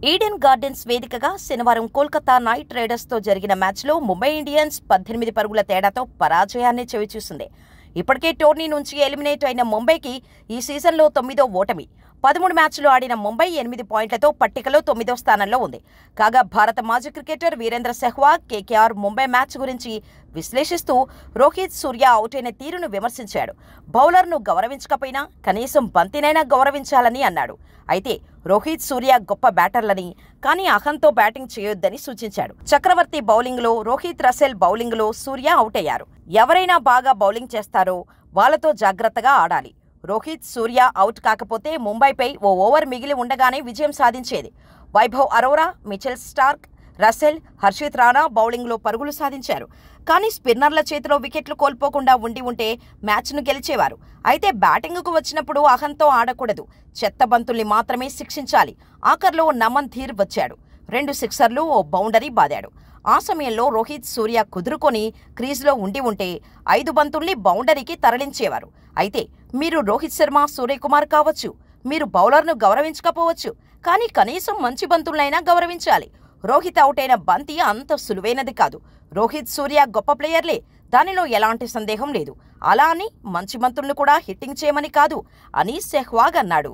Eden gardens వేదికగా శనివారం Kolkata night రైడర్స్తో జరిగిన మ్యాచ్లో ముంబై ఇండియన్స్ 18 పరుగుల తేడాతో పరాజయాన్ని చవిచూసింది. ఇప్పటికే టోర్నీ నుంచి ఎలిమినేట్ అయిన ముంబైకి ఈ సీజన్లో 9వ ఓటమి. 13 మ్యాచ్లు ఆడిన ముంబై 8 పాయింట్లతో పట్టికలో 9వ స్థానంలో ఉంది. కాగా భారత మాజీ cricketer Virender Sehwag K K R Mumbai match గురించి విశ్లేషిస్తూ రోహిత్ సూర్య అవుట్ అయిన తీరును విమర్శించాడు. బౌలర్ను గౌరవించకపోయినా కనీసం బంతినైనా గౌరవించాలని అన్నాడు. అయితే రోహిత్ సూర్య గొప్ప బ్యాటర్లని, కానీ అహంతో బ్యాటింగ్ చేయొద్దని సూచించాడు. చక్రవర్తి బౌలింగ్లో, రోహిత్ రసెల్ బౌలింగ్లో సూర్య అవుట్ అయ్యారు. ఎవరైనా బాగా బౌలింగ్ చేస్తారో వాళ్లతో జాగ్రత్తగా ఆడాలి. రోహిత్ సూర్య అవుట్ కాకపోతే ముంబైపై ఓ ఓవర్ మిగిలి ఉండగానే విజయం సాధించేది. Vaibhav Arora, Mitchell Starc, Russell, Harshit Rana బౌలింగ్లో పరుగులు సాధించారు. కానీ స్పిన్నర్ల చేతిలో వికెట్లు కోల్పోకుండా ఉంటే మ్యాచ్ను గెలిచేవారు. అయితే బ్యాటింగ్కు వచ్చినప్పుడు అహంతో ఆడకూడదు. చెత్త బంతుల్ని మాత్రమే శిక్షించాలి. ఆఖర్లో నమన్ ధీర్ వచ్చాడు. 2 సిక్సర్లు, ఓ బౌండరీ బాదాడు. ఆ సమయంలో రోహిత్ సూర్య కుదురుకొని క్రీజ్లో ఉంటే 5 బంతుల్ని బౌండరీకి తరలించేవారు. అయితే మీరు రోహిత్ శర్మ, సూర్యకుమార్ కావచ్చు, మీరు బౌలర్ను గౌరవించకపోవచ్చు, కానీ కనీసం మంచి బంతులైనా గౌరవించాలి. రోహిత్ అవుట్ అయిన బంతి అంత సులువైనది కాదు. రోహిత్ సూర్య గొప్ప ప్లేయర్లే, దానిలో ఎలాంటి సందేహం లేదు. అలా అని మంచి బంతులను కూడా హిట్టింగ్ చేయమని కాదు అని సెహ్వాగ్ అన్నాడు.